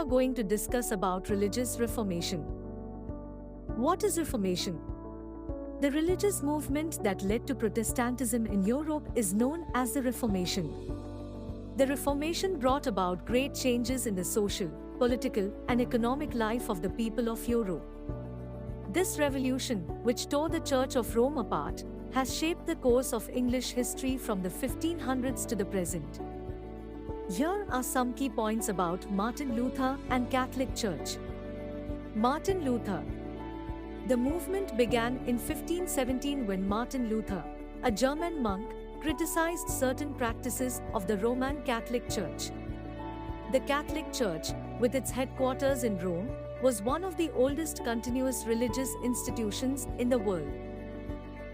going to discuss about religious reformation. What is Reformation? The religious movement that led to Protestantism in Europe is known as the Reformation. The Reformation brought about great changes in the social, political, and economic life of the people of Europe. This revolution, which tore the Church of Rome apart, has shaped the course of English history from the 1500s to the present. Here are some key points about Martin Luther and Catholic Church. Martin Luther. The movement began in 1517 when Martin Luther, a German monk, criticized certain practices of the Roman Catholic Church. The Catholic Church, with its headquarters in Rome, was one of the oldest continuous religious institutions in the world.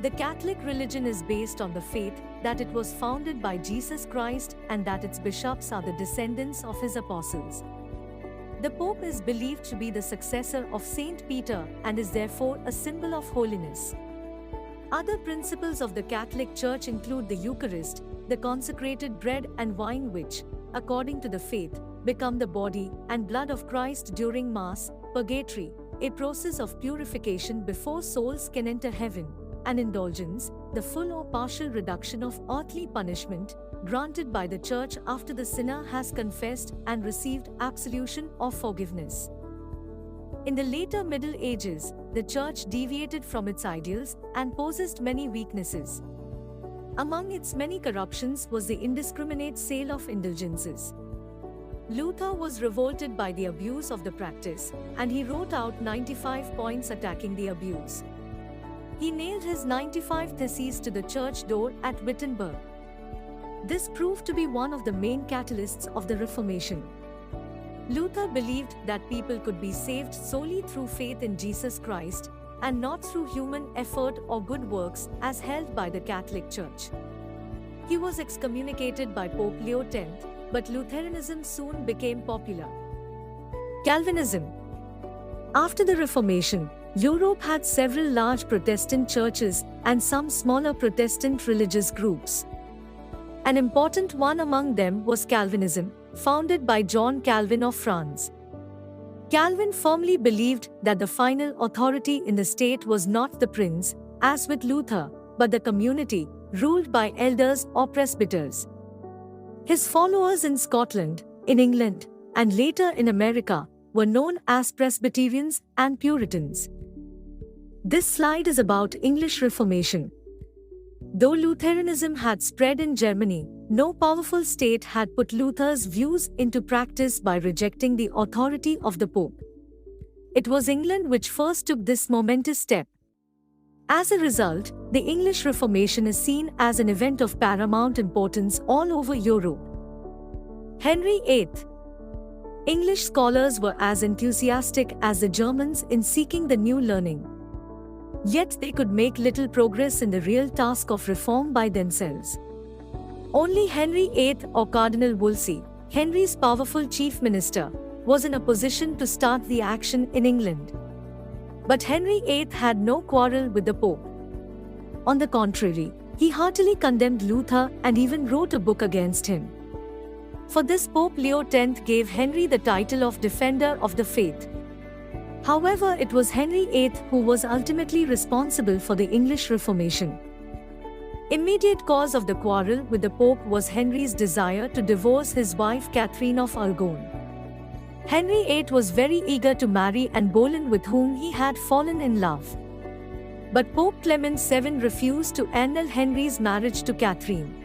The Catholic religion is based on the faith that it was founded by Jesus Christ and that its bishops are the descendants of his apostles. The Pope is believed to be the successor of Saint Peter and is therefore a symbol of holiness. Other principles of the Catholic Church include the Eucharist, the consecrated bread and wine which, according to the faith, become the body and blood of Christ during Mass, purgatory, a process of purification before souls can enter heaven, and indulgence, the full or partial reduction of earthly punishment, granted by the Church after the sinner has confessed and received absolution or forgiveness. In the later Middle Ages, the Church deviated from its ideals and possessed many weaknesses. Among its many corruptions was the indiscriminate sale of indulgences. Luther was revolted by the abuse of the practice, and he wrote out 95 points attacking the abuse. He nailed his 95 theses to the church door at Wittenberg. This proved to be one of the main catalysts of the Reformation. Luther believed that people could be saved solely through faith in Jesus Christ, and not through human effort or good works as held by the Catholic Church. He was excommunicated by Pope Leo X, but Lutheranism soon became popular. Calvinism. After the Reformation, Europe had several large Protestant churches and some smaller Protestant religious groups. An important one among them was Calvinism, founded by John Calvin of France. Calvin firmly believed that the final authority in the state was not the prince, as with Luther, but the community, ruled by elders or presbyters. His followers in Scotland, in England, and later in America were known as Presbyterians and Puritans. This slide is about English Reformation. Though Lutheranism had spread in Germany, no powerful state had put Luther's views into practice by rejecting the authority of the Pope. It was England which first took this momentous step. As a result, the English Reformation is seen as an event of paramount importance all over Europe. Henry VIII. English scholars were as enthusiastic as the Germans in seeking the new learning. Yet they could make little progress in the real task of reform by themselves. Only Henry VIII or Cardinal Wolsey, Henry's powerful chief minister, was in a position to start the action in England. But Henry VIII had no quarrel with the Pope. On the contrary, he heartily condemned Luther and even wrote a book against him. For this, Pope Leo X gave Henry the title of Defender of the Faith. However, it was Henry VIII who was ultimately responsible for the English Reformation. Immediate cause of the quarrel with the Pope was Henry's desire to divorce his wife Catherine of Aragon. Henry VIII was very eager to marry Anne Boleyn, with whom he had fallen in love. But Pope Clement VII refused to annul Henry's marriage to Catherine.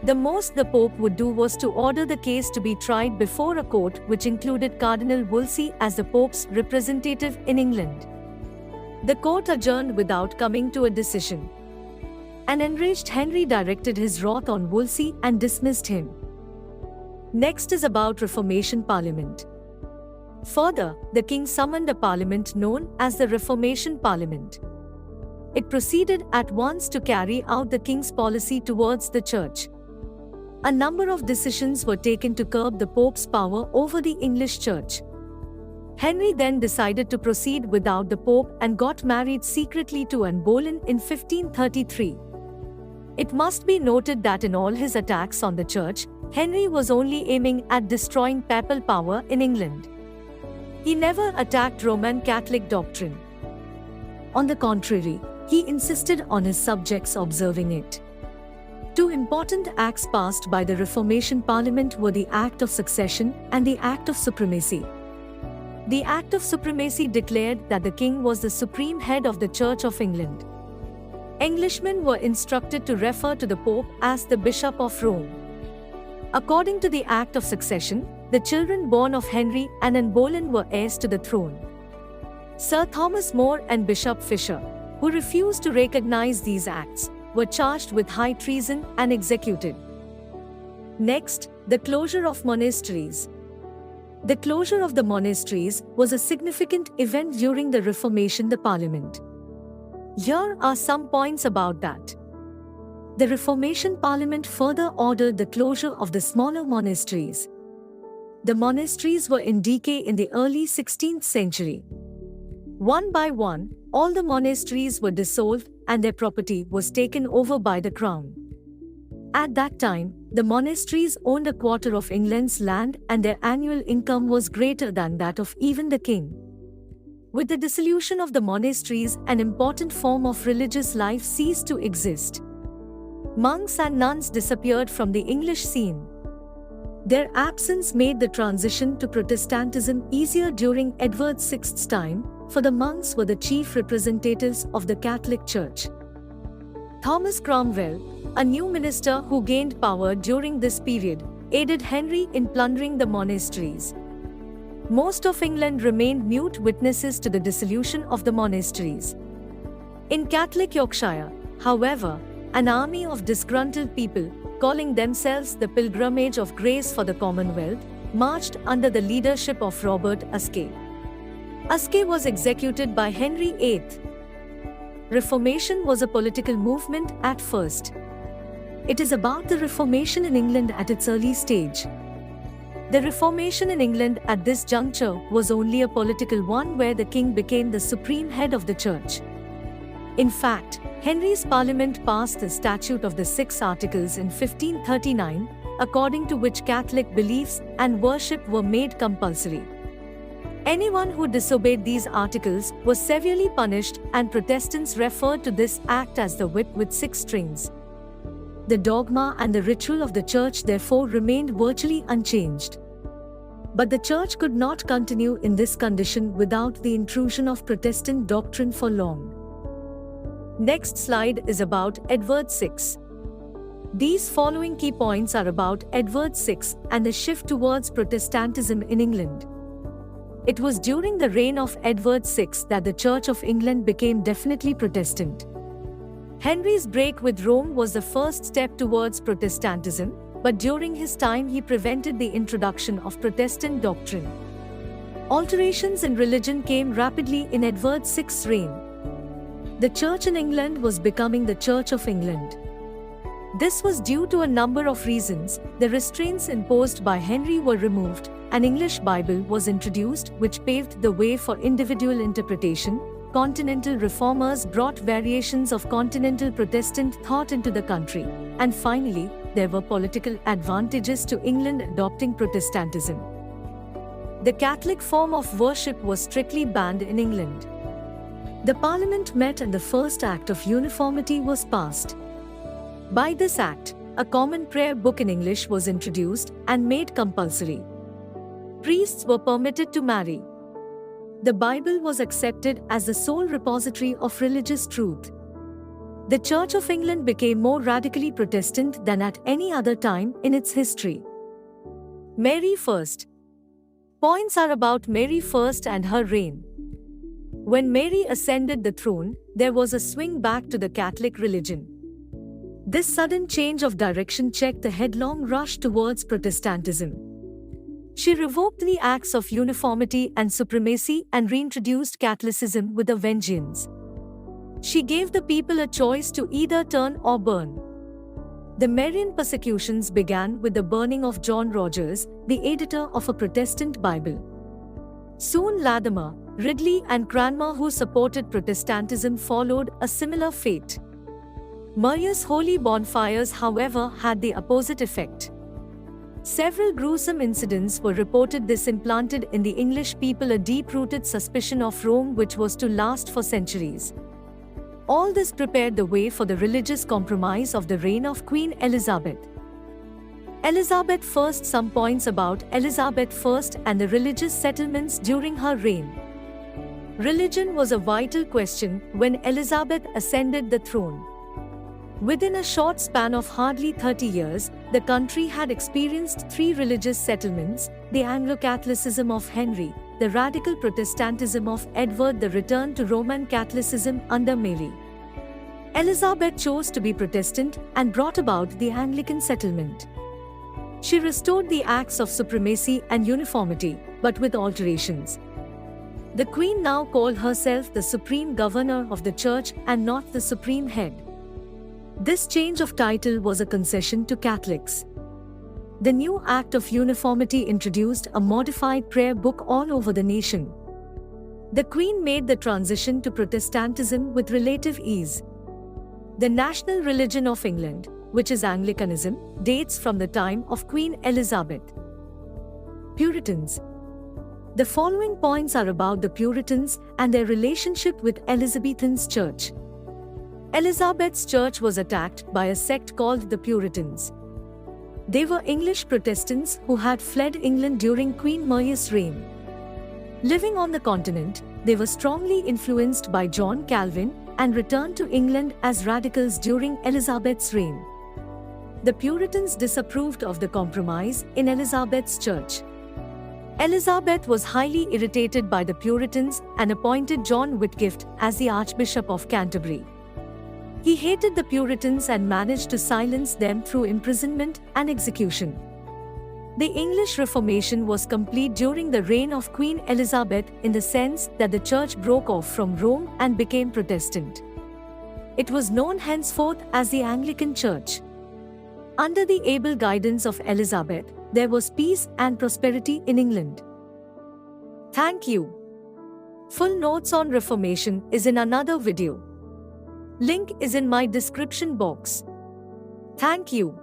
The most the Pope would do was to order the case to be tried before a court which included Cardinal Wolsey as the Pope's representative in England. The court adjourned without coming to a decision. An enraged Henry directed his wrath on Wolsey and dismissed him. Next is about Reformation Parliament. Further, the king summoned a parliament known as the Reformation Parliament. It proceeded at once to carry out the king's policy towards the church. A number of decisions were taken to curb the Pope's power over the English church. Henry then decided to proceed without the Pope and got married secretly to Anne Boleyn in 1533. It must be noted that in all his attacks on the church, Henry was only aiming at destroying papal power in England. He never attacked Roman Catholic doctrine. On the contrary, he insisted on his subjects observing it. Two important acts passed by the Reformation Parliament were the Act of Succession and the Act of Supremacy. The Act of Supremacy declared that the king was the supreme head of the Church of England. Englishmen were instructed to refer to the Pope as the Bishop of Rome. According to the Act of Succession, the children born of Henry and Anne Boleyn were heirs to the throne. Sir Thomas More and Bishop Fisher, who refused to recognize these acts, were charged with high treason and executed. Next, the closure of monasteries. The closure of the monasteries was a significant event during the Reformation, the Parliament. Here are some points about that. The Reformation Parliament further ordered the closure of the smaller monasteries. The monasteries were in decay in the early 16th century. One by one, all the monasteries were dissolved and their property was taken over by the Crown. At that time, the monasteries owned a quarter of England's land and their annual income was greater than that of even the king. With the dissolution of the monasteries, an important form of religious life ceased to exist. Monks and nuns disappeared from the English scene. Their absence made the transition to Protestantism easier during Edward VI's time, for the monks were the chief representatives of the Catholic Church. Thomas Cromwell, a new minister who gained power during this period, aided Henry in plundering the monasteries. Most of England remained mute witnesses to the dissolution of the monasteries. In Catholic Yorkshire, however, an army of disgruntled people, calling themselves the Pilgrimage of Grace for the Commonwealth, marched under the leadership of Robert Uske. Uske was executed by Henry VIII. Reformation was a political movement at first. It is about the Reformation in England at its early stage. The Reformation in England at this juncture was only a political one where the king became the supreme head of the church. In fact, Henry's parliament passed the Statute of the Six Articles in 1539, according to which Catholic beliefs and worship were made compulsory. Anyone who disobeyed these articles was severely punished, and Protestants referred to this act as the whip with six strings. The dogma and the ritual of the church therefore remained virtually unchanged. But the church could not continue in this condition without the intrusion of Protestant doctrine for long. Next slide is about Edward VI. These following key points are about Edward VI and the shift towards Protestantism in England. It was during the reign of Edward VI that the Church of England became definitely Protestant. Henry's break with Rome was the first step towards Protestantism, but during his time he prevented the introduction of Protestant doctrine. Alterations in religion came rapidly in Edward VI's reign. The Church in England was becoming the Church of England. This was due to a number of reasons. The restraints imposed by Henry were removed. An English Bible was introduced, which paved the way for individual interpretation. Continental reformers brought variations of continental Protestant thought into the country. And finally, there were political advantages to England adopting Protestantism. The Catholic form of worship was strictly banned in England. The Parliament met and the first Act of Uniformity was passed. By this act, a common prayer book in English was introduced and made compulsory. Priests were permitted to marry. The Bible was accepted as the sole repository of religious truth. The Church of England became more radically Protestant than at any other time in its history. Mary First. Points are about Mary First and her reign. When Mary ascended the throne, there was a swing back to the Catholic religion. This sudden change of direction checked the headlong rush towards Protestantism. She revoked the Acts of Uniformity and Supremacy and reintroduced Catholicism with a vengeance. She gave the people a choice to either turn or burn. The Marian persecutions began with the burning of John Rogers, the editor of a Protestant Bible. Soon Latimer, Ridley and Cranmer, who supported Protestantism, followed a similar fate. Maria's holy bonfires, however, had the opposite effect. Several gruesome incidents were reported. This implanted in the English people a deep-rooted suspicion of Rome which was to last for centuries. All this prepared the way for the religious compromise of the reign of Queen Elizabeth. Elizabeth I. Some points about Elizabeth I and the religious settlements during her reign. Religion was a vital question when Elizabeth ascended the throne. Within a short span of hardly 30 years, the country had experienced three religious settlements: the Anglo-Catholicism of Henry, the radical Protestantism of Edward, the return to Roman Catholicism under Mary. Elizabeth chose to be Protestant and brought about the Anglican settlement. She restored the acts of supremacy and uniformity, but with alterations. The Queen now called herself the Supreme Governor of the Church and not the Supreme Head. This change of title was a concession to Catholics. The new Act of Uniformity introduced a modified prayer book all over the nation. The Queen made the transition to Protestantism with relative ease. The national religion of England, which is Anglicanism, dates from the time of Queen Elizabeth. Puritans. The following points are about the Puritans and their relationship with Elizabethan's church. Elizabeth's church was attacked by a sect called the Puritans. They were English Protestants who had fled England during Queen Mary's reign. Living on the continent, they were strongly influenced by John Calvin and returned to England as radicals during Elizabeth's reign. The Puritans disapproved of the compromise in Elizabeth's church. Elizabeth was highly irritated by the Puritans and appointed John Whitgift as the Archbishop of Canterbury. He hated the Puritans and managed to silence them through imprisonment and execution. The English Reformation was complete during the reign of Queen Elizabeth in the sense that the Church broke off from Rome and became Protestant. It was known henceforth as the Anglican Church. Under the able guidance of Elizabeth, there was peace and prosperity in England. Thank you. Full notes on Reformation is in another video. Link is in my description box. Thank you.